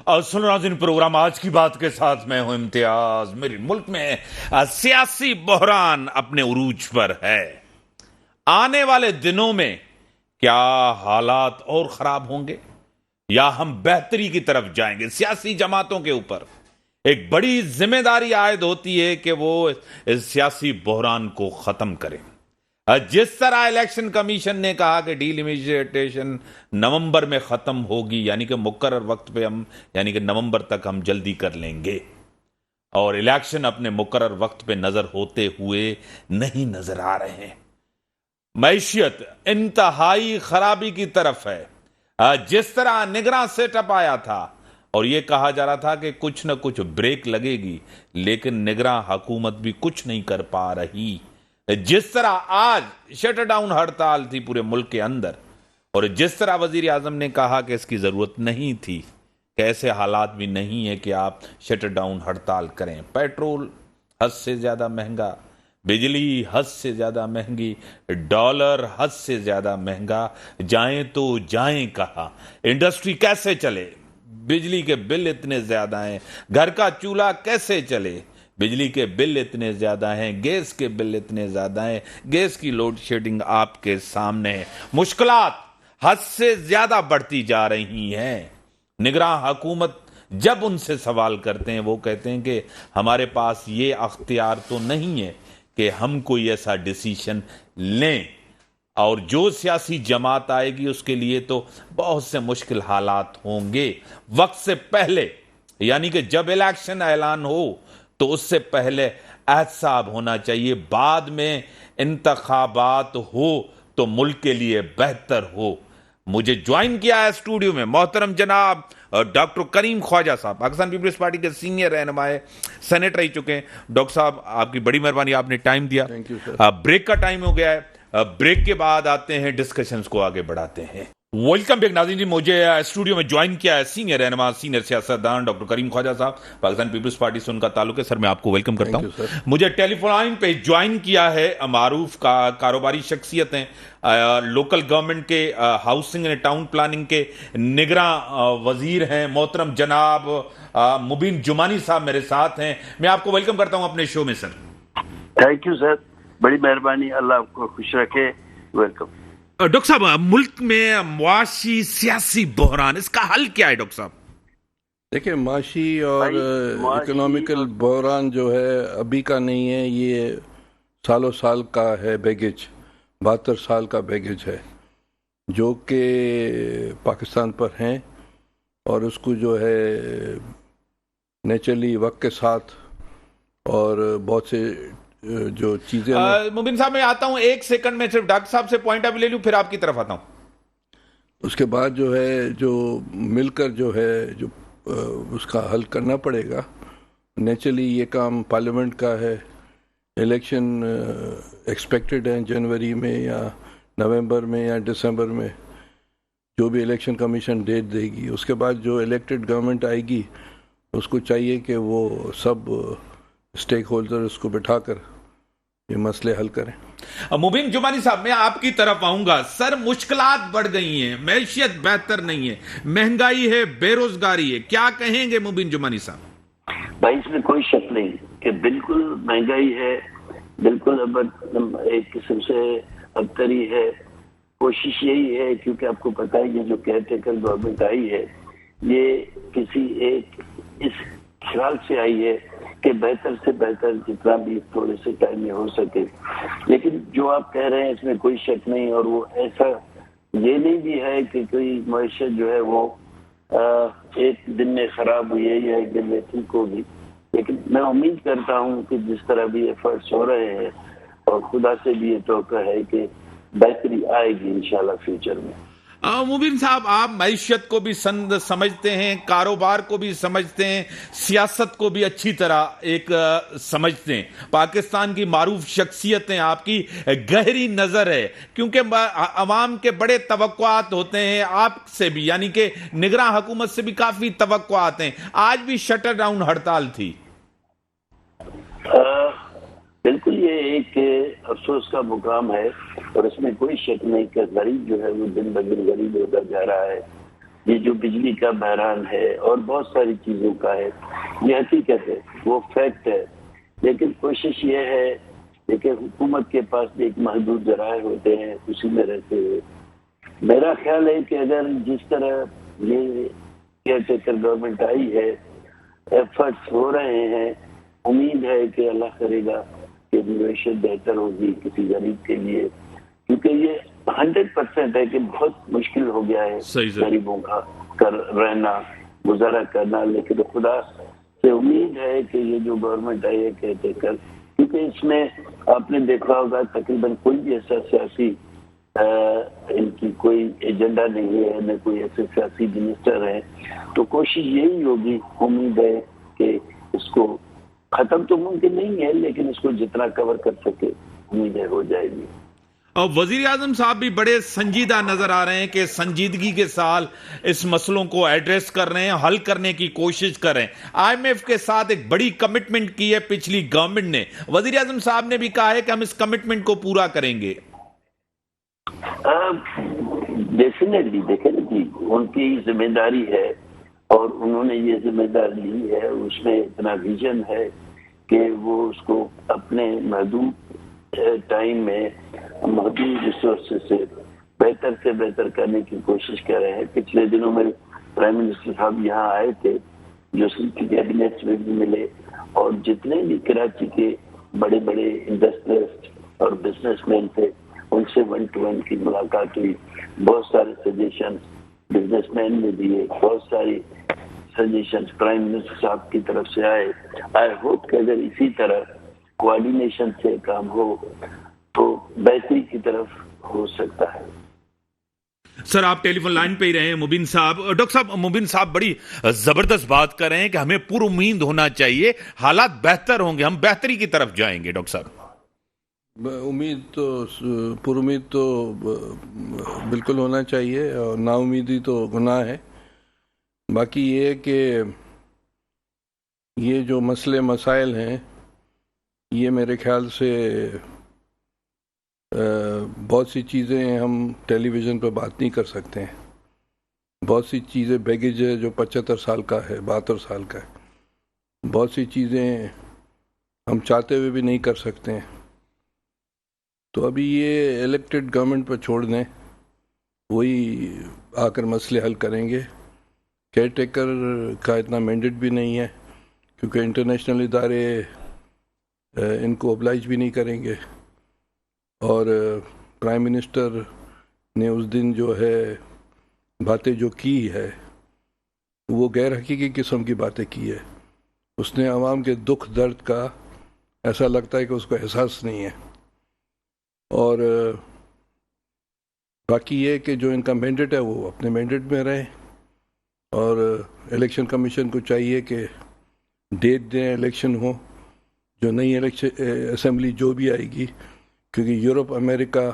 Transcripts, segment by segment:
اور سن ناظرین پروگرام آج کی بات کے ساتھ میں ہوں امتیاز۔ میرے ملک میں سیاسی بحران اپنے عروج پر ہے۔ آنے والے دنوں میں کیا حالات اور خراب ہوں گے یا ہم بہتری کی طرف جائیں گے؟ سیاسی جماعتوں کے اوپر ایک بڑی ذمہ داری عائد ہوتی ہے کہ وہ اس سیاسی بحران کو ختم کریں۔ جس طرح الیکشن کمیشن نے کہا کہ ڈیلیمیٹیشن نومبر میں ختم ہوگی، یعنی کہ مقرر وقت پہ ہم یعنی کہ نومبر تک ہم جلدی کر لیں گے، اور الیکشن اپنے مقرر وقت پہ نظر ہوتے ہوئے نہیں نظر آ رہے ہیں۔ معیشت انتہائی خرابی کی طرف ہے۔ جس طرح نگراں سیٹ اپ آیا تھا اور یہ کہا جا رہا تھا کہ کچھ نہ کچھ بریک لگے گی، لیکن نگراں حکومت بھی کچھ نہیں کر پا رہی۔ جس طرح آج شٹ ڈاؤن ہڑتال تھی پورے ملک کے اندر، اور جس طرح وزیر اعظم نے کہا کہ اس کی ضرورت نہیں تھی، کہ ایسے حالات بھی نہیں ہے کہ آپ شٹ ڈاؤن ہڑتال کریں۔ پیٹرول حد سے زیادہ مہنگا، بجلی حد سے زیادہ مہنگی، ڈالر حد سے زیادہ مہنگا، جائیں تو جائیں کہاں؟ انڈسٹری کیسے چلے؟ بجلی کے بل اتنے زیادہ ہیں، گھر کا چولہا کیسے چلے؟ بجلی کے بل اتنے زیادہ ہیں، گیس کے بل اتنے زیادہ ہیں، گیس کی لوڈ شیڈنگ آپ کے سامنے ہے۔ مشکلات حد سے زیادہ بڑھتی جا رہی ہیں۔ نگراں حکومت جب ان سے سوال کرتے ہیں، وہ کہتے ہیں کہ ہمارے پاس یہ اختیار تو نہیں ہے کہ ہم کوئی ایسا ڈیسیشن لیں، اور جو سیاسی جماعت آئے گی اس کے لیے تو بہت سے مشکل حالات ہوں گے۔ وقت سے پہلے، یعنی کہ جب الیکشن اعلان ہو تو اس سے پہلے احتساب ہونا چاہیے، بعد میں انتخابات ہو تو ملک کے لیے بہتر ہو۔ مجھے جوائن کیا ہے اسٹوڈیو میں محترم جناب ڈاکٹر کریم خواجہ صاحب، پاکستان پیپلز پارٹی کے سینئر رہنما، سینیٹر رہ چکے ہیں۔ ڈاکٹر صاحب آپ کی بڑی مہربانی، آپ نے ٹائم دیا۔ بریک کا ٹائم ہو گیا ہے، بریک کے بعد آتے ہیں، ڈسکشنز کو آگے بڑھاتے ہیں۔ ویلکم بیک ناظرین جی، مجھے اسٹوڈیو میں جوائن کیا ہے سینئر رہنما، سینئر سیاستدان ڈاکٹر کریم خواجہ صاحب، پاکستان پیپلز پارٹی سے ان کا تعلق ہے۔ سر میں آپ کو ویلکم کرتا ہوں۔ مجھے ٹیلی فون لائن پہ جوائن کیا ہے معروف کاروباری شخصیت ہیں، لوکل گورنمنٹ کے ہاؤسنگ اینڈ ٹاؤن پلاننگ کے نگراں وزیر ہیں، محترم جناب مبین جمانی صاحب میرے ساتھ ہیں۔ میں آپ کو ویلکم کرتا ہوں اپنے شو میں سر۔ تھینک یو سر، بڑی مہربانی، اللہ آپ کو خوش رکھے۔ ویلکم۔ ڈاکٹر صاحب، ملک میں معاشی سیاسی بحران، اس کا حل کیا ہے ڈاکٹر صاحب؟ دیکھیں، معاشی اور اکنامیکل بحران جو ہے ابھی کا نہیں ہے، یہ سالوں سال کا ہے بیگیج، 72 سال کا بیگیج ہے جو کہ پاکستان پر ہیں، اور اس کو جو ہے نیچرلی وقت کے ساتھ اور بہت سے جو چیزیں مبین صاحب میں آتا ہوں، ایک سیکنڈ میں صرف ڈاکٹر صاحب سے پوائنٹ آف لے لوں، پھر آپ کی طرف آتا ہوں۔ اس کے بعد جو ہے جو مل کر جو ہے جو اس کا حل کرنا پڑے گا۔ نیچرلی یہ کام پارلیمنٹ کا ہے، الیکشن ایکسپیکٹڈ ہیں جنوری میں یا نومبر میں یا دسمبر میں، جو بھی الیکشن کمیشن ڈیٹ دے گی۔ اس کے بعد جو الیکٹڈ گورنمنٹ آئے گی اس کو چاہیے کہ وہ سب اسٹیک ہولڈر اس کو بٹھا کر یہ مسئلے حل کریں۔ مبین جمانی صاحب میں آپ کی طرف آؤں گا۔ سر، مشکلات بڑھ گئی ہیں، معیشت بہتر نہیں ہے، مہنگائی ہے، بے روزگاری ہے، کیا کہیں گے مبین جمانی صاحب؟ بھائی اس میں کوئی شک نہیں کہ بالکل مہنگائی ہے، بالکل اب ایک قسم سے ابتری ہے۔ کوشش یہی ہے، کیونکہ آپ کو پتہ ہے یہ جو کیئر ٹیکر گورنمنٹ آئی ہے، یہ کسی ایک اس خیال سے آئی ہے کہ بہتر سے بہتر جتنا بھی تھوڑے سے ٹائم میں ہو سکے۔ لیکن جو آپ کہہ رہے ہیں اس میں کوئی شک نہیں، اور وہ ایسا یہ نہیں بھی ہے کہ کوئی معیشت جو ہے وہ ایک دن میں خراب ہوئی ہے یا ایک دن میں ٹھیک ہوگی، لیکن میں امید کرتا ہوں کہ جس طرح بھی ایفرٹس ہو رہے ہیں، اور خدا سے بھی یہ توقع ہے کہ بہتری آئے گی انشاءاللہ فیوچر میں۔ مبین صاحب، آپ معیشت کو بھی سمجھتے ہیں، کاروبار کو بھی سمجھتے ہیں، سیاست کو بھی اچھی طرح ایک سمجھتے ہیں، پاکستان کی معروف شخصیتیں، آپ کی گہری نظر ہے، کیونکہ عوام کے بڑے توقعات ہوتے ہیں آپ سے بھی، یعنی کہ نگراں حکومت سے بھی کافی توقعات ہیں۔ آج بھی شٹر ڈاؤن ہڑتال تھی۔ بالکل، یہ ایک افسوس کا مقام ہے، اور اس میں کوئی شک نہیں کہ غریب جو ہے وہ دن بدن غریب ہوتا جا رہا ہے۔ یہ جو بجلی کا بحران ہے اور بہت ساری چیزوں کا ہے، یہ حقیقت ہے، وہ فیکٹ ہے. لیکن کوشش یہ ہے کہ حکومت کے پاس بھی ایک محدود ذرائع ہوتے ہیں، اسی میں رہتے ہوئے میرا خیال ہے کہ اگر جس طرح یہ کیئر ٹیکر گورنمنٹ آئی ہے، ایفرٹس ہو رہے ہیں، امید ہے کہ اللہ کرے گا کہ معیشت بہتر ہوگی کسی غریب کے لیے، کیونکہ یہ 100% ہے کہ بہت مشکل ہو گیا ہے غریبوں کا رہنا، گزارا کرنا. لیکن خدا سے امید ہے کہ یہ جو گورنمنٹ آئی ہے کیئر ٹیکر، کیونکہ اس میں آپ نے دیکھا ہوگا تقریباً کوئی بھی ایسا سیاسی ان کی کوئی ایجنڈا نہیں ہے، نہ کوئی ایسے سیاسی منسٹر ہیں، تو کوشش یہی ہوگی، امید ہے کہ اس کو ختم تو ممکن نہیں ہے لیکن اس کو جتنا کور کر سکے امید ہے ہو جائے گی. اور وزیر اعظم صاحب بھی بڑے سنجیدہ نظر آ رہے ہیں کہ سنجیدگی کے ساتھ اس مسئلوں کو ایڈریس کر رہے ہیں، حل کرنے کی کوشش کر رہے ہیں. آئی ایم ایف کے ساتھ ایک بڑی کمٹمنٹ کی ہے پچھلی گورنمنٹ نے، وزیر اعظم صاحب نے بھی کہا ہے کہ ہم اس کمٹمنٹ کو پورا کریں گے. ڈیفینیٹلی دیکھیں جی، ان کی ذمہ داری ہے اور انہوں نے یہ ذمہ داری لی ہے، اس میں اتنا ویژن ہے کہ وہ اس کو اپنے محدود ٹائم میں محدود ریسورسز سے بہتر کرنے کی کوشش کر رہے ہیں. پچھلے دنوں میں پرائم منسٹر صاحب یہاں آئے تھے، جو کیبنٹ میں بھی ملے، اور جتنے بھی کراچی کے بڑے بڑے انڈسٹریلسٹ اور بزنس مین تھے ان سے 1-to-1 کی ملاقات ہوئی. بہت سارے سجیشنز بزنس مین نے دیے، بہت ساری سجیشنز پرائم منسٹر صاحب کی طرف سے آئے. آئی ہوپ کہ اگر اسی طرح کوآرڈینیشن سے کام ہو تو بہتری کی طرف ہو سکتا ہے. سر آپ ٹیلی فون لائن پہ ہی رہے ہیں. مبین صاحب، ڈاکٹر صاحب مبین صاحب بڑی زبردست بات کر رہے ہیں کہ ہمیں پر امید ہونا چاہیے، حالات بہتر ہوں گے، ہم بہتری کی طرف جائیں گے. ڈاکٹر صاحب پر امید تو بالکل ہونا چاہیے، اور نا امیدی تو گناہ ہے. باقی یہ کہ یہ جو مسائل ہیں، یہ میرے خیال سے بہت سی چیزیں ہم ٹیلی ویژن پہ بات نہیں کر سکتے ہیں. بہت سی چیزیں بیگیج ہے جو 75 سال کا ہے، 72 سال کا ہے. بہت سی چیزیں ہم چاہتے ہوئے بھی نہیں کر سکتے ہیں. تو ابھی یہ الیکٹڈ گورنمنٹ پہ چھوڑ دیں، وہی آ کر مسئلے حل کریں گے. کیئر ٹیکر کا اتنا مینڈیٹ بھی نہیں ہے، کیونکہ انٹرنیشنل ادارے ان کو oblige بھی نہیں کریں گے. اور پرائم منسٹر نے اس دن جو ہے باتیں جو کی ہے وہ غیر حقیقی قسم کی باتیں کی ہے. اس نے عوام کے دکھ درد کا ایسا لگتا ہے کہ اس کو احساس نہیں ہے. اور باقی یہ کہ جو ان کا مینڈیٹ ہے وہ اپنے مینڈیٹ میں رہیں، اور الیکشن کمیشن کو چاہیے کہ ڈیٹ دیں، الیکشن ہو، جو نئی اسمبلی جو بھی آئے گی، کیونکہ یورپ، امریکہ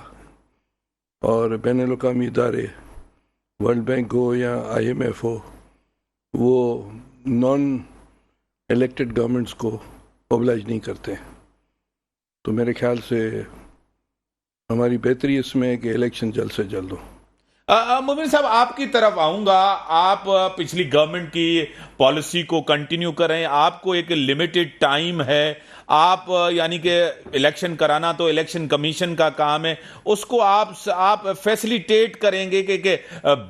اور بین الاقوامی ادارے، ورلڈ بینک ہو یا IMF ہو، وہ نان الیکٹڈ گورنمنٹس کو oblige نہیں کرتے. تو میرے خیال سے ہماری بہتری اس میں ہے کہ الیکشن جلد سے جلد ہو. مبین صاحب آپ کی طرف آؤں گا. آپ پچھلی گورنمنٹ کی پالیسی کو کنٹینیو کر رہے ہیں، آپ کو ایک لمیٹڈ ٹائم ہے، آپ یعنی کہ الیکشن کرانا تو الیکشن کمیشن کا کام ہے، اس کو آپ فیسیلیٹیٹ کریں گے کہ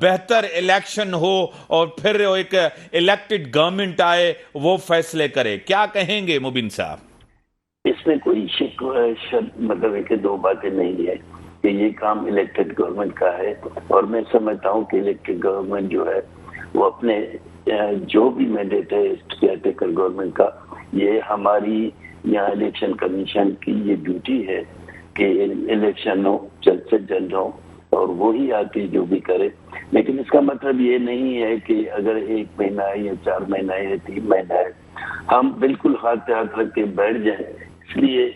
بہتر الیکشن ہو اور پھر ایک الیکٹڈ گورنمنٹ آئے وہ فیصلے کرے. کیا کہیں گے مبین صاحب؟ اس میں کوئی مطلب ہے کہ دو باتیں نہیں ہے کہ یہ کام الیکٹڈ گورنمنٹ کا ہے، اور میں سمجھتا ہوں کہ الیکٹڈ گورنمنٹ جو ہے وہ اپنے جو بھی مینڈیٹ ہے کیئر ٹیکر گورنمنٹ کا، یہ ہماری یہاں الیکشن کمیشن کی یہ ڈیوٹی ہے کہ الیکشن ہو، جلد سے جلد ہو، اور وہی آ کے جو بھی کرے. لیکن اس کا مطلب یہ نہیں ہے کہ اگر 1 مہینہ ہے یا 4 مہینہ ہے یا 3 مہینہ ہے ہم بالکل ہاتھ پہ ہاتھ رکھ کے بیٹھ جائیں. اس لیے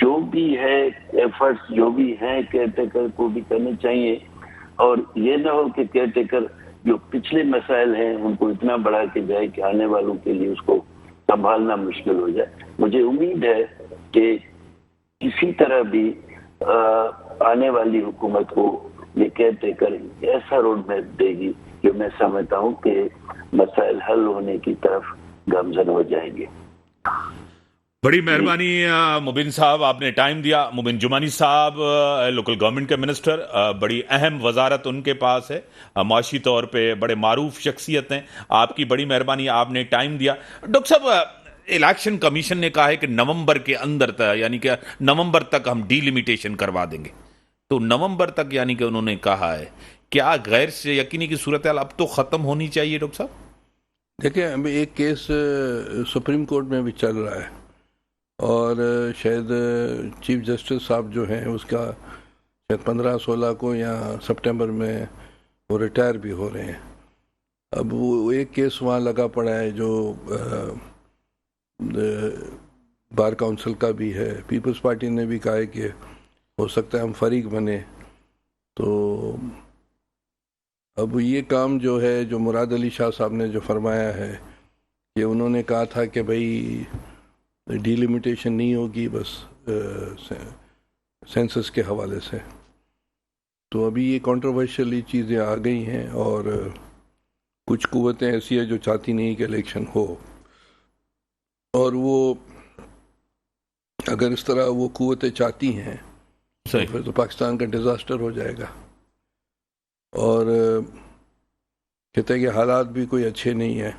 جو بھی ہے ایفرٹس جو بھی ہیں کیئر ٹیکر کو بھی کرنے چاہیے، اور یہ نہ ہو کہ کیئر ٹیکر جو پچھلے مسائل ہیں ان کو اتنا بڑھا کے جائے کہ آنے والوں کے لیے اس کو سنبھالنا مشکل ہو جائے. مجھے امید ہے کہ کسی طرح بھی آنے والی حکومت کو یہ کیئر ٹیکر ایسا روڈ میپ دے گی کہ جو میں سمجھتا ہوں کہ مسائل حل ہونے کی طرف گامزن ہو جائیں گے. بڑی مہربانی مبین صاحب، آپ نے ٹائم دیا. مبین جمانی صاحب لوکل گورنمنٹ کے منسٹر، بڑی اہم وزارت ان کے پاس ہے، معاشی طور پہ بڑے معروف شخصیت ہیں. آپ کی بڑی مہربانی، آپ نے ٹائم دیا. ڈاکٹر صاحب، الیکشن کمیشن نے کہا ہے کہ نومبر کے اندر یعنی کہ نومبر تک ہم ڈی لمیٹیشن کروا دیں گے. تو نومبر تک یعنی کہ انہوں نے کہا ہے، کیا غیر سے یقینی کی صورتحال اب تو ختم ہونی چاہیے ڈاکٹر صاحب؟ دیکھیں، ابھی ایک کیس سپریم کورٹ میں بھی چل رہا ہے اور شاید چیف جسٹس صاحب جو ہیں اس کا شاید 15-16 کو یا سپٹمبر میں وہ ریٹائر بھی ہو رہے ہیں. اب وہ ایک کیس وہاں لگا پڑا ہے جو بار کونسل کا بھی ہے. پیپلز پارٹی نے بھی کہا ہے کہ ہو سکتا ہے ہم فریق بنے. تو اب یہ کام جو ہے، جو مراد علی شاہ صاحب نے جو فرمایا ہے کہ انہوں نے کہا تھا کہ بھائی ڈی لمیٹیشن نہیں ہوگی بس سینسس کے حوالے سے. تو ابھی یہ کنٹروورشلی چیزیں آ گئی ہیں اور کچھ قوتیں ایسی ہیں جو چاہتی نہیں کہ الیکشن ہو، اور وہ اگر اس طرح وہ قوتیں چاہتی ہیں تو پھر تو پاکستان کا ڈیزاسٹر ہو جائے گا. اور خطے کے حالات بھی کوئی اچھے نہیں ہیں،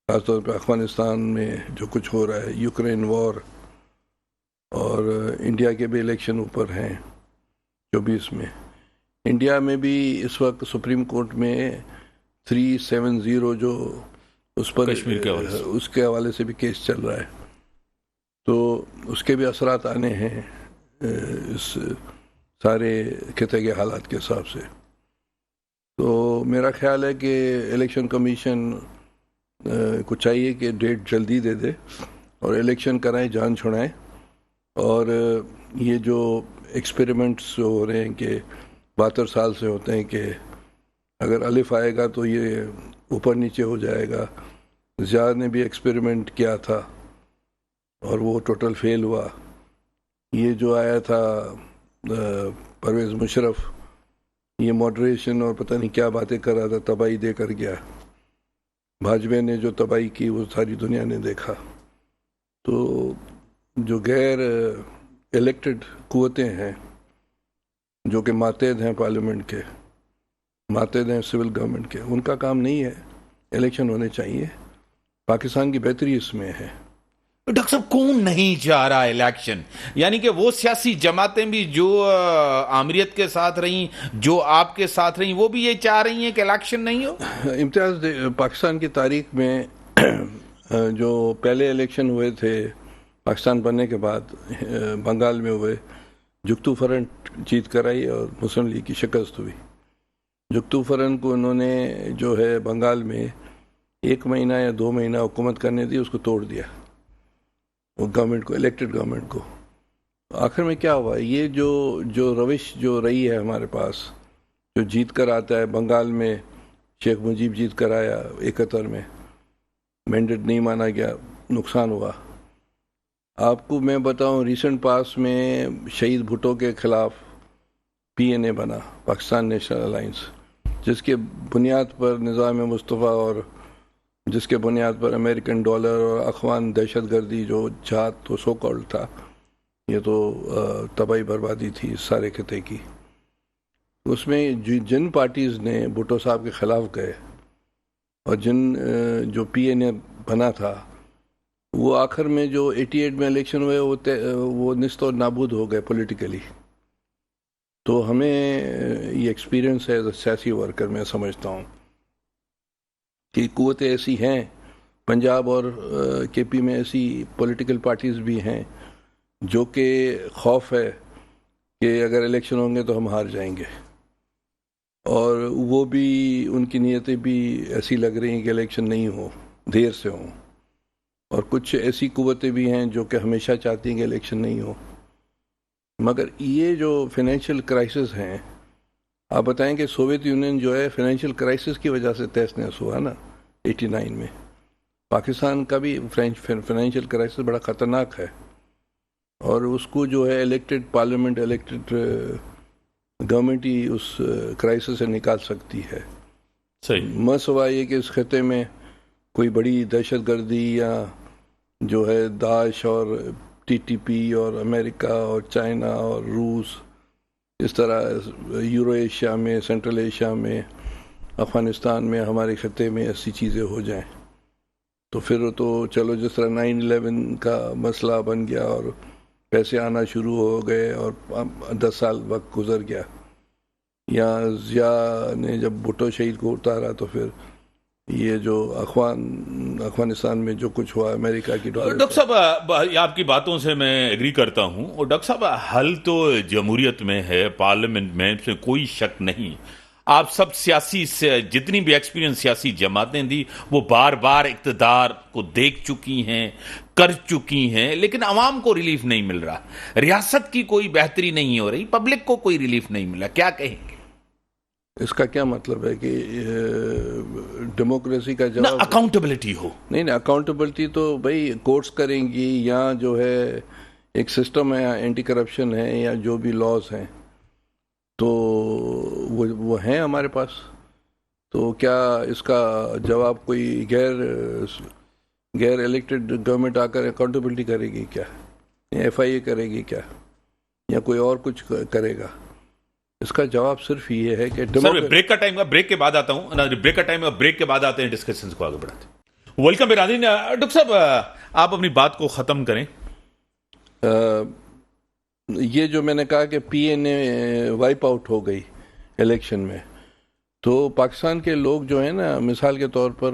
خاص طور پہ افغانستان میں جو کچھ ہو رہا ہے، یوکرین وار، اور انڈیا کے بھی الیکشن اوپر ہیں 24 میں. انڈیا میں بھی اس وقت سپریم کورٹ میں 370 جو اس پر اس کے حوالے سے بھی کیس چل رہا ہے. تو اس کے بھی اثرات آنے ہیں اس سارے خطے کے حالات کے حساب سے. تو میرا خیال ہے کہ الیکشن کمیشن کو چاہیے کہ ڈیٹ جلدی دے دے اور الیکشن کرائیں، جان چھڑائیں. اور یہ جو ایکسپیریمنٹس ہو رہے ہیں کہ 72 سال سے ہوتے ہیں کہ اگر الف آئے گا تو یہ اوپر نیچے ہو جائے گا. زیاد نے بھی ایکسپیریمنٹ کیا تھا اور وہ ٹوٹل فیل ہوا. یہ جو آیا تھا پرویز مشرف، یہ ماڈریشن اور پتہ نہیں کیا باتیں کر رہا تھا، تباہی دے کر گیا. بھاجپا نے جو تباہی کی وہ ساری دنیا نے دیکھا. تو جو غیر الیکٹڈ قوتیں ہیں جو کہ ماتحت ہیں پارلیمنٹ کے، ماتحت ہیں سول گورنمنٹ کے، ان کا کام نہیں ہے. الیکشن ہونے چاہیے، پاکستان کی بہتری اس میں ہے. ڈاکٹر صاحب، کون نہیں چاہ رہا الیکشن؟ یعنی کہ وہ سیاسی جماعتیں بھی جو آمریت کے ساتھ رہیں، جو آپ کے ساتھ رہیں، وہ بھی یہ چاہ رہی ہیں کہ الیکشن نہیں ہو. امتیاز پاکستان کی تاریخ میں جو پہلے الیکشن ہوئے تھے پاکستان بننے کے بعد، بنگال میں ہوئے، جگتو فرنٹ جیت کر آئی اور مسلم لیگ کی شکست ہوئی. جگتو فرنٹ کو انہوں نے جو ہے بنگال میں 1 مہینہ یا 2 مہینہ حکومت کرنے دی، اس کو توڑ دیا وہ گورنمنٹ کو، الیکٹڈ گورنمنٹ کو. آخر میں کیا ہوا؟ یہ جو روش جو رہی ہے ہمارے پاس، جو جیت کر آتا ہے. بنگال میں شیخ مجیب جیت کر آیا 71 میں، مینڈیٹ نہیں مانا گیا، نقصان ہوا. آپ کو میں بتاؤں، ریسنٹ پاس میں شہید بھٹو کے خلاف PNA بنا، پاکستان نیشنل الائنس، جس کے بنیاد پر نظام مصطفیٰ اور جس کے بنیاد پر امریکن ڈالر اور اخوان دہشت گردی جو جہاد تو سو کالڈ تھا، یہ تو تباہی بربادی تھی سارے خطے کی. اس میں جن پارٹیز نے بھٹو صاحب کے خلاف گئے اور جو PNA بنا تھا، وہ آخر میں جو 88 میں الیکشن ہوئے وہ نست و نابود ہو گئے پولیٹیکلی. تو ہمیں یہ ایکسپیرینس ہے ایز اے سیاسی ورکر، میں سمجھتا ہوں کہ قوتیں ایسی ہیں، پنجاب اور KP میں ایسی پولیٹیکل پارٹیز بھی ہیں جو کہ خوف ہے کہ اگر الیکشن ہوں گے تو ہم ہار جائیں گے، اور وہ بھی ان کی نیتیں بھی ایسی لگ رہی ہیں کہ الیکشن نہیں ہو، دیر سے ہوں. اور کچھ ایسی قوتیں بھی ہیں جو کہ ہمیشہ چاہتی ہیں کہ الیکشن نہیں ہو. مگر یہ جو فائنینشیل کرائسس ہیں، آپ بتائیں کہ سوویت یونین جو ہے فائنینشیل کرائسس کی وجہ سے تہس نہس ہوا نا 89 میں. پاکستان کا بھی فائنینشیل کرائسس بڑا خطرناک ہے، اور اس کو جو ہے الیکٹڈ پارلیمنٹ، الیکٹڈ گورنمنٹ ہی اس کرائسس سے نکال سکتی ہے. صحیح. مسئلہ یہ کہ اس خطے میں کوئی بڑی دہشت گردی یا جو ہے داعش اور ٹی ٹی پی اور امریکہ اور چائنا اور روس اس طرح یورو ایشیا میں، سینٹرل ایشیا میں، افغانستان میں، ہمارے خطے میں ایسی چیزیں ہو جائیں تو پھر تو چلو جس طرح 9/11 کا مسئلہ بن گیا اور پیسے آنا شروع ہو گئے اور 10 سال وقت گزر گیا، یا ضیاء نے جب بھٹو شہید کو اتارا تو پھر یہ جو افغانستان میں جو کچھ ہوا امریکہ کی ڈاکٹر صاحب آپ کی باتوں سے میں ایگری کرتا ہوں، اور ڈاکٹر صاحب حل تو جمہوریت میں ہے، پارلیمنٹ میں، اس میں کوئی شک نہیں. آپ سب سیاسی جتنی بھی ایکسپیرینس سیاسی جماعتیں دی وہ بار بار اقتدار کو دیکھ چکی ہیں، کر چکی ہیں، لیکن عوام کو ریلیف نہیں مل رہا، ریاست کی کوئی بہتری نہیں ہو رہی، پبلک کو کوئی ریلیف نہیں ملا. کیا کہیں گے؟ اس کا کیا مطلب ہے کہ ڈیموکریسی کا نہ جواب اکاؤنٹیبلٹی ہو. نہیں، اکاؤنٹیبلٹی تو بھائی کورٹس کریں گی، یا جو ہے ایک سسٹم ہے، اینٹی کرپشن ہے، یا جو بھی لاز ہیں تو وہ ہیں ہمارے پاس. تو کیا اس کا جواب کوئی غیر الیکٹڈ گورنمنٹ آ کر اکاؤنٹیبلٹی کرے گی کیا، یا ایف آئی اے کرے گی کیا، یا کوئی اور کچھ کرے گا؟ اس کا جواب صرف یہ ہے کہ سر بریک کا ٹائم، بریک کے بعد آتا ہوں، بریک کا ٹائم، بریک کے بعد آتے ہیں، ڈسکشنز کو آگے بڑھاتے ہیں. ویلکم برادرین. ڈاکٹر صاحب آپ اپنی بات کو ختم کریں. یہ جو میں نے کہا کہ پی این اے وائپ آؤٹ ہو گئی الیکشن میں، تو پاکستان کے لوگ جو ہیں نا، مثال کے طور پر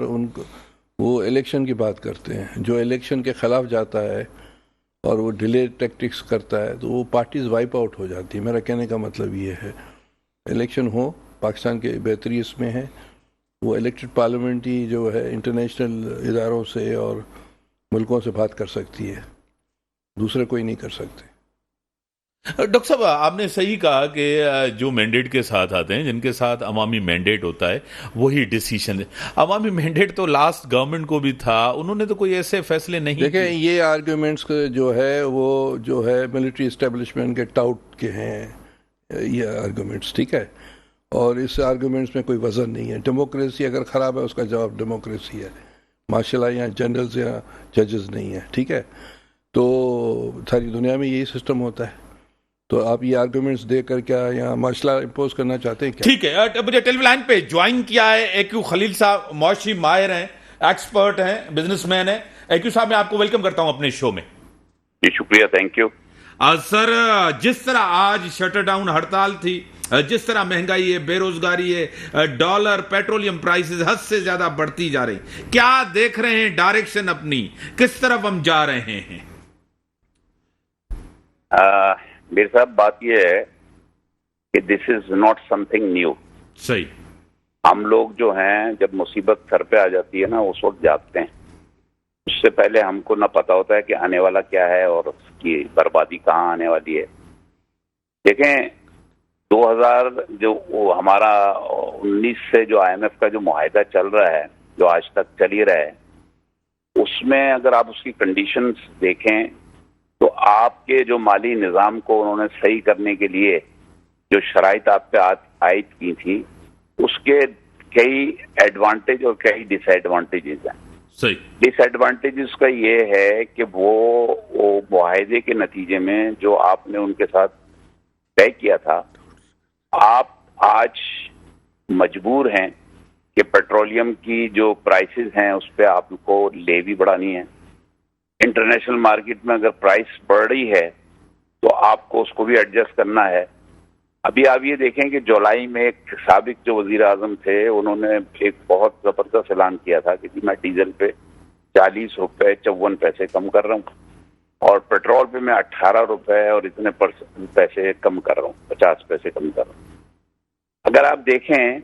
وہ الیکشن کی بات کرتے ہیں، جو الیکشن کے خلاف جاتا ہے اور وہ ڈیلے ٹیکٹکس کرتا ہے تو وہ پارٹیز وائپ آؤٹ ہو جاتی ہے. میرا کہنے کا مطلب یہ ہے الیکشن ہو، پاکستان کے بہتری اس میں ہے، وہ الیکٹڈ پارلیمنٹ ہی جو ہے انٹرنیشنل اداروں سے اور ملکوں سے بات کر سکتی ہے، دوسرے کوئی نہیں کر سکتے. ڈاکٹر صاحب آپ نے صحیح کہا کہ جو مینڈیٹ کے ساتھ آتے ہیں، جن کے ساتھ عوامی مینڈیٹ ہوتا ہے وہی ڈیسیشن. عوامی مینڈیٹ تو لاسٹ گورنمنٹ کو بھی تھا، انہوں نے تو کوئی ایسے فیصلے نہیں دیکھیں یہ آرگیومنٹس جو ہے وہ جو ہے ملٹری اسٹیبلشمنٹ کے ٹاؤٹ کے ہیں یہ آرگیومنٹس، ٹھیک ہے، اور اس آرگیومنٹس میں کوئی وزن نہیں ہے. ڈیموکریسی اگر خراب ہے اس کا جواب ڈیموکریسی ہے، ماشاء اللہ یہاں جنرلز یا ججز نہیں ہیں، ٹھیک ہے. تو ساری دنیا میں یہی سسٹم ہوتا ہے. تو آپ یہ آرگومنٹس دے کر کیا یہاں معاشلہ امپوز کرنا چاہتے ہیں کیا؟ ٹھیک ہے. مجھے ٹیلی لائن پہ جوائن کیا ہے AQ خلیل صاحب، معاشی ماہر ہیں، ایکسپرٹ ہیں، بزنس مین ہیں. AQ صاحب میں آپ کو ویلکم کرتا ہوں اپنے شو میں. جی شکریہ، تھینک یو. سر جس طرح آج شٹر ڈاؤن ہڑتال تھی، جس طرح مہنگائی ہے، بے روزگاری ہے، ڈالر، پیٹرولیم پرائسز حد سے زیادہ بڑھتی جا رہی، کیا دیکھ رہے ہیں ڈائریکشن اپنی، کس طرف ہم جا رہے ہیں؟ میر صاحب بات یہ ہے کہ this is not something new. صحیح. ہم لوگ جو ہیں جب مصیبت سر پہ آ جاتی ہے نا اس وقت جاگتے ہیں. اس سے پہلے ہم کو نہ پتا ہوتا ہے کہ آنے والا کیا ہے اور اس کی بربادی کہاں آنے والی ہے. دیکھیں 2000 جو ہمارا 19 سے جو IMF کا جو معاہدہ چل رہا ہے، جو آج تک چل ہی رہا ہے، اس میں اگر آپ اس کی کنڈیشنز دیکھیں تو آپ کے جو مالی نظام کو انہوں نے صحیح کرنے کے لیے جو شرائط آپ پہ عائد کی تھی، اس کے کئی ایڈوانٹیج اور کئی ڈس ایڈوانٹیجز ہیں. صحیح. ڈس ایڈوانٹیجز کا یہ ہے کہ وہ معاہدے کے نتیجے میں جو آپ نے ان کے ساتھ طے کیا تھا، آپ آج مجبور ہیں کہ پیٹرولیم کی جو پرائسز ہیں اس پہ آپ کو لیوی بڑھانی ہے. انٹرنیشنل مارکیٹ میں اگر پرائس بڑھ رہی ہے تو آپ کو اس کو بھی ایڈجسٹ کرنا ہے. ابھی آپ یہ دیکھیں کہ جولائی میں ایک سابق جو وزیر اعظم تھے انہوں نے ایک بہت زبردست اعلان کیا تھا کہ میں ڈیزل پہ 40 روپے 54 پیسے کم کر رہا ہوں اور پیٹرول پہ میں 18 روپے اور اتنے پیسے کم کر رہا ہوں، 50 پیسے کم کر رہا ہوں. اگر آپ دیکھیں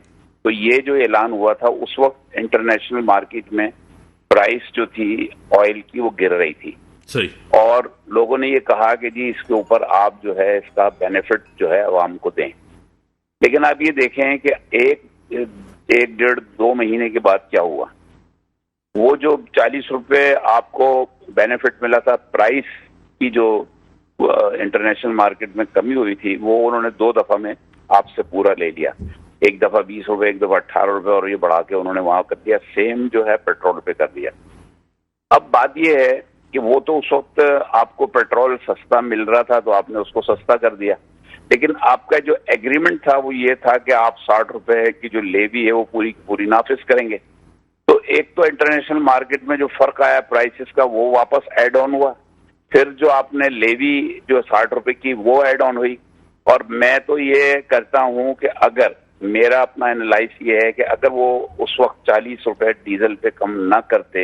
تو یہ جو اعلان ہوا تھا اس وقت انٹرنیشنل مارکیٹ میں پرائس جو تھی آئل کی وہ گر رہی تھی. صحیح. اور لوگوں نے یہ کہا کہ جی اس کے اوپر آپ جو ہے اس کا بینیفٹ جو ہے عوام کو دیں. لیکن آپ یہ دیکھیں کہ ایک 1.5-2 مہینے کے بعد کیا ہوا. وہ جو 40 روپے آپ کو بینیفٹ ملا تھا، پرائس کی جو انٹرنیشنل مارکیٹ میں کمی ہوئی تھی، وہ انہوں نے 2 دفعہ میں آپ سے پورا لے لیا. ایک دفعہ 20 روپے، ایک دفعہ 18 روپے، اور یہ بڑھا کے انہوں نے وہاں کر دیا. سیم جو ہے پیٹرول پہ کر دیا. اب بات یہ ہے کہ وہ تو اس وقت آپ کو پیٹرول سستا مل رہا تھا تو آپ نے اس کو سستا کر دیا، لیکن آپ کا جو ایگریمنٹ تھا وہ یہ تھا کہ آپ 60 روپے کی جو لیوی ہے وہ پوری پوری نافذ کریں گے. تو ایک تو انٹرنیشنل مارکیٹ میں جو فرق آیا پرائسز کا وہ واپس ایڈ آن ہوا، پھر جو آپ نے لیوی جو 60 روپے کی وہ ایڈ آن ہوئی. اور میں تو یہ کرتا ہوں کہ اگر میرا اپنا انالائز یہ ہے کہ اگر وہ اس وقت 40 روپے ڈیزل پہ کم نہ کرتے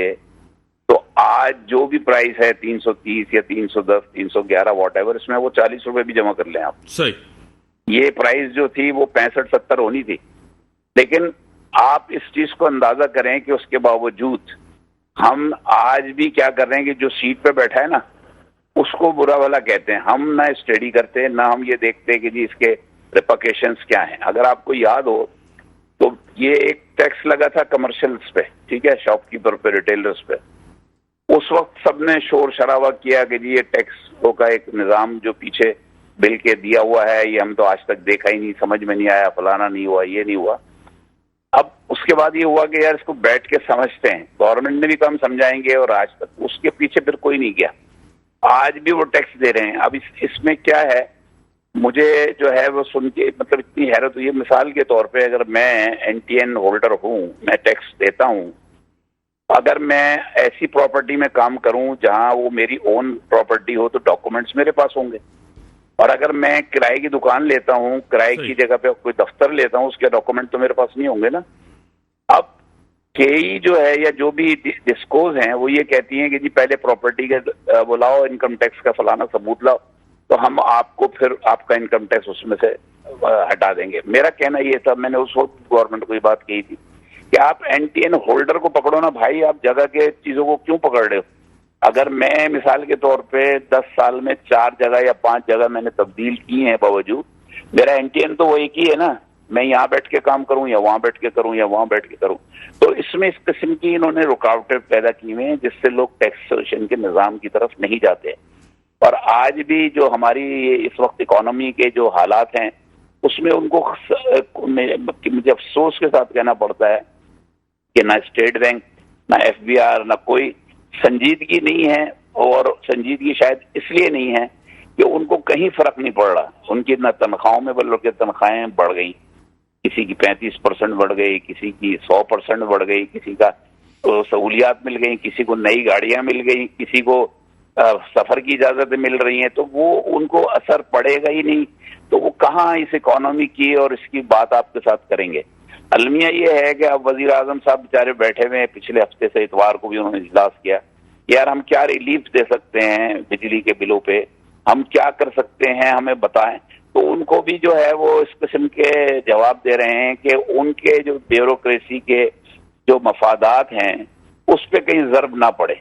تو آج جو بھی پرائس ہے 330 یا 310 311 واٹ ایور، اس میں وہ 40 روپے بھی جمع کر لیں آپ. صحیح. یہ پرائس جو تھی وہ 65-70 ہونی تھی. لیکن آپ اس چیز کو اندازہ کریں کہ اس کے باوجود ہم آج بھی کیا کر رہے ہیں کہ جو سیٹ پہ بیٹھا ہے نا اس کو برا بھلا کہتے ہیں. ہم نہ اسٹڈی کرتے نہ ہم یہ دیکھتے کہ جی اس کے ریپرکیشنز کیا ہیں. اگر آپ کو یاد ہو تو یہ ایک ٹیکس لگا تھا کمرشلز پہ، ٹھیک ہے، شاپ کیپر پہ، ریٹیلرز پہ. اس وقت سب نے شور شرابہ کیا کہ جی یہ ٹیکس کا ایک نظام جو پیچھے بل کے دیا ہوا ہے یہ ہم تو آج تک دیکھا ہی نہیں، سمجھ میں نہیں آیا، فلانا نہیں ہوا، یہ نہیں ہوا. اب اس کے بعد یہ ہوا کہ یار اس کو بیٹھ کے سمجھتے ہیں، گورنمنٹ نے بھی کم سمجھائیں گے، اور آج تک اس کے پیچھے پھر کوئی نہیں گیا. آج بھی وہ ٹیکس دے رہے ہیں. اب اس میں کیا ہے، مجھے جو ہے وہ سن کے مطلب اتنی حیرت ہوئی ہے. مثال کے طور پہ اگر میں NTN ہولڈر ہوں، میں ٹیکس دیتا ہوں، اگر میں ایسی پراپرٹی میں کام کروں جہاں وہ میری اون پراپرٹی ہو تو ڈاکومنٹس میرے پاس ہوں گے. اور اگر میں کرائے کی دکان لیتا ہوں، کرائے کی جگہ پہ کوئی دفتر لیتا ہوں، اس کے ڈاکومنٹ تو میرے پاس نہیں ہوں گے نا. اب KE جو ہے یا جو بھی ڈسکوز ہیں وہ یہ کہتی ہیں کہ جی پہلے پراپرٹی کے وہ لاؤ، انکم ٹیکس کا فلانا ثبوت لاؤ، تو ہم آپ کو پھر آپ کا انکم ٹیکس اس میں سے ہٹا دیں گے. میرا کہنا یہ تھا، میں نے اس وقت گورنمنٹ کو یہ بات کہی تھی کہ آپ NTN ہولڈر کو پکڑو نا بھائی، آپ جگہ کے چیزوں کو کیوں پکڑ رہے ہو؟ اگر میں مثال کے طور پہ 10 سال میں 4 جگہ یا 5 جگہ میں نے تبدیل کی ہیں، باوجود میرا NTN تو وہ ایک ہی ہے نا، میں یہاں بیٹھ کے کام کروں یا وہاں بیٹھ کے کروں یا وہاں بیٹھ کے کروں. تو اس میں اس قسم کی انہوں نے رکاوٹیں پیدا کی ہوئی ہیں جس سے لوگ ٹیکسیشن کے نظام کی طرف نہیں جاتے. اور آج بھی جو ہماری اس وقت اکانومی کے جو حالات ہیں اس میں ان کو مجھے افسوس کے ساتھ کہنا پڑتا ہے کہ نہ اسٹیٹ بینک، نہ FBR، نہ کوئی سنجیدگی نہیں ہے. اور سنجیدگی شاید اس لیے نہیں ہے کہ ان کو کہیں فرق نہیں پڑ رہا. ان کی نہ تنخواہوں میں بلکہ تنخواہیں بڑھ گئی، کسی کی 35% بڑھ گئی، کسی کی 100% بڑھ گئی، کسی کا سہولیات مل گئی، کسی کو نئی گاڑیاں مل گئی، کسی کو سفر کی اجازتیں مل رہی ہیں. تو وہ ان کو اثر پڑے گا ہی نہیں، تو وہ کہاں اس اکانومی کی اور اس کی بات آپ کے ساتھ کریں گے. المیہ یہ ہے کہ اب وزیر اعظم صاحب بیچارے بیٹھے ہوئے ہیں، پچھلے ہفتے سے اتوار کو بھی انہوں نے اجلاس کیا. یار ہم کیا ریلیف دے سکتے ہیں بجلی کے بلوں پہ، ہم کیا کر سکتے ہیں ہمیں بتائیں. تو ان کو بھی جو ہے وہ اس قسم کے جواب دے رہے ہیں کہ ان کے جو بیوروکریسی کے جو مفادات ہیں اس پہ کہیں ضرب نہ پڑے.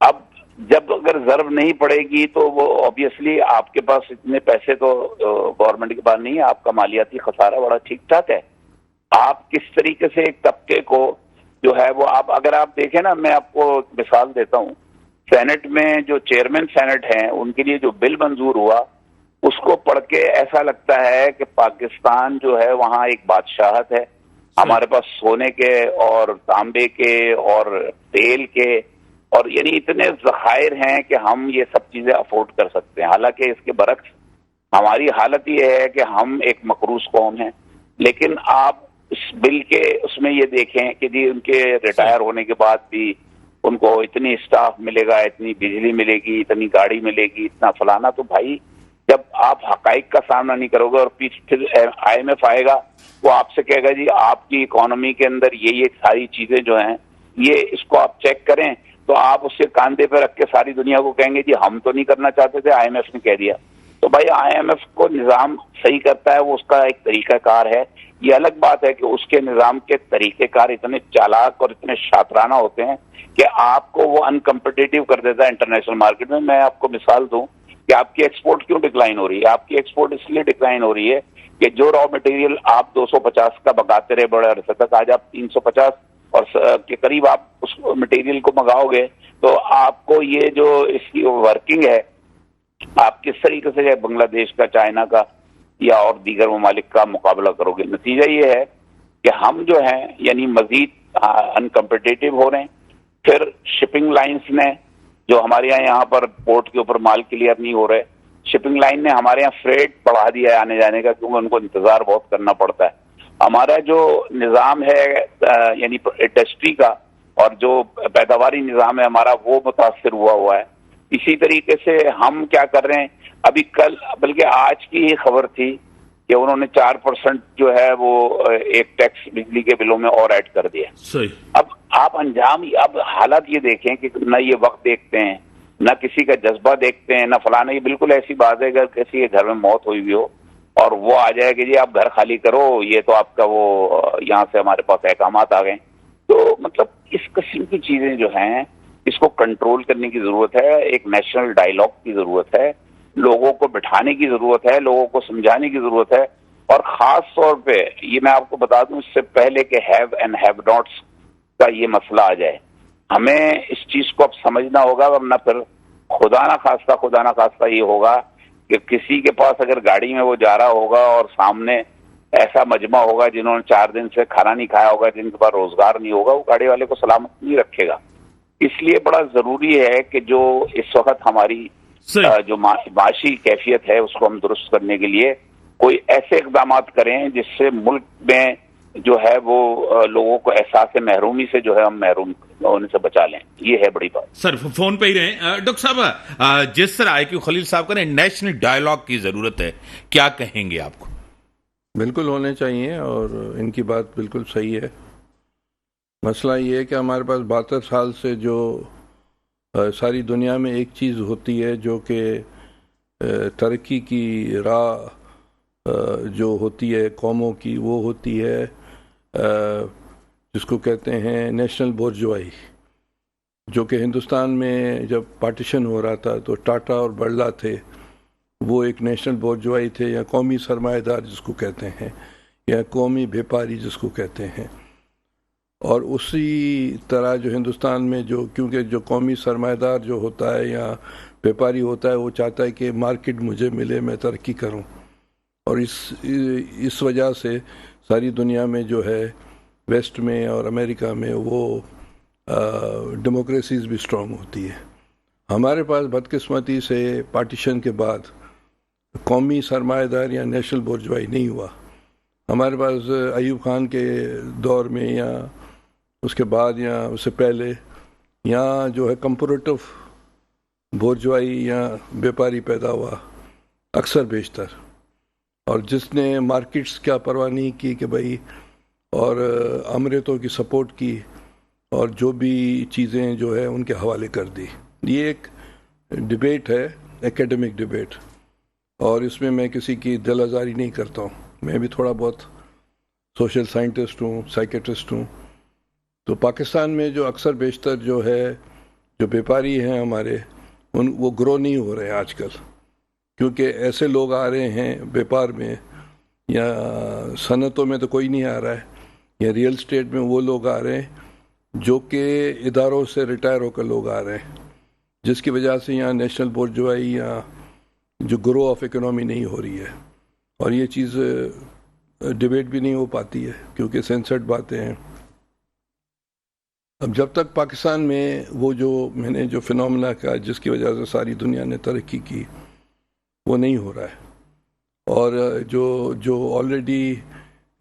اب جب اگر ضرب نہیں پڑے گی تو وہ آبویسلی آپ کے پاس اتنے پیسے تو گورنمنٹ کے پاس نہیں ہے، آپ کا مالیاتی خسارہ بڑا ٹھیک ٹھاک ہے. آپ کس طریقے سے ایک طبقے کو جو ہے وہ اگر آپ دیکھیں نا، میں آپ کو مثال دیتا ہوں، سینٹ میں جو چیئرمین سینٹ ہیں ان کے لیے جو بل منظور ہوا اس کو پڑھ کے ایسا لگتا ہے کہ پاکستان جو ہے وہاں ایک بادشاہت ہے. ہمارے پاس سونے کے اور تانبے کے اور تیل کے اور یعنی اتنے ذخائر ہیں کہ ہم یہ سب چیزیں افورڈ کر سکتے ہیں. حالانکہ اس کے برعکس ہماری حالت یہ ہے کہ ہم ایک مقروض قوم ہیں. لیکن آپ اس بل کے اس میں یہ دیکھیں کہ جی ان کے ریٹائر ہونے کے بعد بھی ان کو اتنی اسٹاف ملے گا، اتنی بجلی ملے گی، اتنی گاڑی ملے گی، اتنا فلانا. تو بھائی جب آپ حقائق کا سامنا نہیں کرو گے اور پھر IMF آئے گا وہ آپ سے کہے گا جی آپ کی اکانومی کے اندر یہ ساری چیزیں جو ہیں یہ اس کو آپ چیک کریں، تو آپ اس سے کاندھے پہ رکھ کے ساری دنیا کو کہیں گے جی ہم تو نہیں کرنا چاہتے تھے، IMF نے کہہ دیا. تو بھائی IMF کو نظام صحیح کرتا ہے، وہ اس کا ایک طریقہ کار ہے. یہ الگ بات ہے کہ اس کے نظام کے طریقہ کار اتنے چالاک اور اتنے شاطرانہ ہوتے ہیں کہ آپ کو وہ انکمپٹیٹیو کر دیتا ہے انٹرنیشنل مارکیٹ میں. میں آپ کو مثال دوں کہ آپ کی ایکسپورٹ کیوں ڈکلائن ہو رہی ہے. آپ کی ایکسپورٹ اس لیے ڈکلائن ہو رہی ہے کہ جو را مٹیریل آپ 250 کا بگاتے رہے بڑے عرصے تک، آج آپ 350 اور کے قریب آپ اس مٹیریل کو منگاؤ گے تو آپ کو یہ جو اس کی ورکنگ ہے آپ کس طریقے سے بنگلہ دیش کا، چائنا کا یا اور دیگر ممالک کا مقابلہ کرو گے. نتیجہ یہ ہے کہ ہم جو ہیں یعنی مزید انکمپیٹیٹو ہو رہے ہیں. پھر شپنگ لائنز نے جو ہمارے یہاں پر پورٹ کے اوپر مال کلیئر نہیں ہو رہے, شپنگ لائن نے ہمارے یہاں فریٹ بڑھا دیا ہے آنے جانے کا, کیونکہ ان کو انتظار بہت کرنا پڑتا ہے. ہمارا جو نظام ہے یعنی انڈسٹری کا اور جو پیداواری نظام ہے ہمارا, وہ متاثر ہوا ہے. اسی طریقے سے ہم کیا کر رہے ہیں, ابھی کل بلکہ آج کی ہی خبر تھی کہ انہوں نے 4% جو ہے وہ ایک ٹیکس بجلی کے بلوں میں اور ایڈ کر دیا. صحیح. اب آپ اب حالت یہ دیکھیں کہ نہ یہ وقت دیکھتے ہیں, نہ کسی کا جذبہ دیکھتے ہیں, نہ فلانا. یہ بالکل ایسی بات ہے اگر کسی کے گھر میں موت ہوئی ہوئی ہو اور وہ آ جائے کہ جی آپ گھر خالی کرو, یہ تو آپ کا وہ یہاں سے ہمارے پاس احکامات آ گئے. تو مطلب اس قسم کی چیزیں جو ہیں اس کو کنٹرول کرنے کی ضرورت ہے. ایک نیشنل ڈائیلاگ کی ضرورت ہے, لوگوں کو بٹھانے کی ضرورت ہے, لوگوں کو سمجھانے کی ضرورت ہے. اور خاص طور پہ یہ میں آپ کو بتا دوں اس سے پہلے کہ ہیو اینڈ ہیو ناٹس کا یہ مسئلہ آ جائے, ہمیں اس چیز کو اب سمجھنا ہوگا, ورنہ پھر خدا نہ خواستہ یہ ہوگا کہ کسی کے پاس اگر گاڑی میں وہ جا رہا ہوگا اور سامنے ایسا مجمع ہوگا جنہوں نے 4 دن سے کھانا نہیں کھایا ہوگا, جن کے پاس روزگار نہیں ہوگا, وہ گاڑی والے کو سلامت نہیں رکھے گا. اس لیے بڑا ضروری ہے کہ جو اس وقت ہماری جو معاشی کیفیت ہے اس کو ہم درست کرنے کے لیے کوئی ایسے اقدامات کریں جس سے ملک میں جو ہے وہ لوگوں کو احساس محرومی سے جو ہے ہم محروم ہونے سے بچا لیں. یہ ہے بڑی بات. سر فون پہ ہی رہیں. ڈاکٹر صاحب, جس طرح IQ خلیل صاحب کا نیشنل ڈائیلاگ کی ضرورت ہے, کیا کہیں گے آپ کو؟ بالکل ہونے چاہیے اور ان کی بات بالکل صحیح ہے. مسئلہ یہ ہے کہ ہمارے پاس 72 سال سے جو ساری دنیا میں ایک چیز ہوتی ہے جو کہ ترقی کی راہ جو ہوتی ہے قوموں کی, وہ ہوتی ہے جس کو کہتے ہیں نیشنل بورجوائی, جو کہ ہندوستان میں جب پارٹیشن ہو رہا تھا تو ٹاٹا اور برلا تھے, وہ ایک نیشنل بورجوائی تھے, یا قومی سرمایہ دار جس کو کہتے ہیں, یا قومی بیپاری جس کو کہتے ہیں. اور اسی طرح جو ہندوستان میں کیونکہ جو قومی سرمایہ دار جو ہوتا ہے یا بیپاری ہوتا ہے, وہ چاہتا ہے کہ مارکیٹ مجھے ملے, میں ترقی کروں. اور اس وجہ سے ساری دنیا میں جو ہے ویسٹ میں اور امریکہ میں وہ ڈیموکریسیز بھی اسٹرانگ ہوتی ہے. ہمارے پاس بدقسمتی سے پارٹیشن کے بعد قومی سرمایہ دار یا نیشنل بورجوائی نہیں ہوا. ہمارے پاس ایوب خان کے دور میں یا اس کے بعد یا اس سے پہلے یہاں جو ہے کمپریٹو بورجوائی یا بیپاری پیدا ہوا اکثر بیشتر, اور جس نے مارکیٹس کیا پرواہ نہیں کی کہ بھائی, اور امریتوں کی سپورٹ کی اور جو بھی چیزیں جو ہے ان کے حوالے کر دی. یہ ایک ڈیبیٹ ہے, ایکیڈمک ڈیبیٹ, اور اس میں میں کسی کی دل آزاری نہیں کرتا ہوں. میں بھی تھوڑا بہت سوشل سائنٹسٹ ہوں, سائیکیٹرسٹ ہوں. تو پاکستان میں جو اکثر بیشتر جو ہے جو بیپاری ہیں ہمارے, وہ گرو نہیں ہو رہے ہیں آج کل, کیونکہ ایسے لوگ آ رہے ہیں بیپار میں, یا صنعتوں میں تو کوئی نہیں آ رہا ہے, یا ریئل اسٹیٹ میں وہ لوگ آ رہے ہیں جو کہ اداروں سے ریٹائر ہو کر لوگ آ رہے ہیں, جس کی وجہ سے یہاں نیشنل بورجوائی یا جو گرو آف اکنامی نہیں ہو رہی ہے. اور یہ چیز ڈیبیٹ بھی نہیں ہو پاتی ہے کیونکہ سینسرڈ باتیں ہیں. اب جب تک پاکستان میں وہ جو میں نے جو فنومنا کہا جس کی وجہ سے ساری دنیا نے ترقی کی, وہ نہیں ہو رہا ہے. اور جو آلریڈی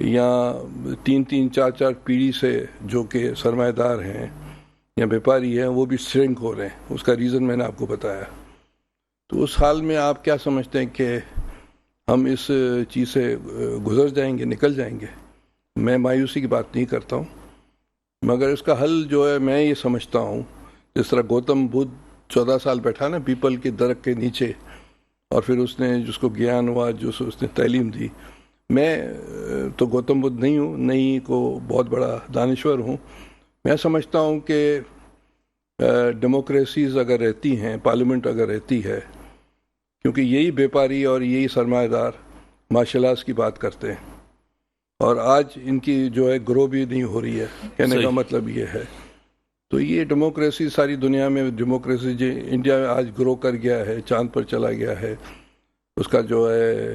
یہاں 3 4 پیڑھی سے جو کہ سرمایہ دار ہیں یا بیپاری ہیں, وہ بھی شرنک ہو رہے ہیں. اس کا ریزن میں نے آپ کو بتایا. تو اس حال میں آپ کیا سمجھتے ہیں کہ ہم اس چیز سے گزر جائیں گے, نکل جائیں گے؟ میں مایوسی کی بات نہیں کرتا ہوں, مگر اس کا حل جو ہے میں یہ سمجھتا ہوں, جس طرح گوتم بدھ 14 سال بیٹھا نا پیپل کے درخت کے نیچے, اور پھر اس نے جس کو گیان ہوا, اس نے تعلیم دی. میں تو گوتم بدھ نہیں ہوں, نہیں کو بہت بڑا دانشور ہوں. میں سمجھتا ہوں کہ ڈیموکریسیز اگر رہتی ہیں, پارلیمنٹ اگر رہتی ہے, کیونکہ یہی بیپاری اور یہی سرمایہ دار مارشل آرٹس کی بات کرتے ہیں, اور آج ان کی جو ہے گرو بھی نہیں ہو رہی ہے. کہنے کا مطلب یہ ہے. تو یہ ڈیموکریسی ساری دنیا میں ڈیموکریسی جو انڈیا میں آج گرو کر گیا ہے, چاند پر چلا گیا ہے, اس کا جو ہے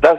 10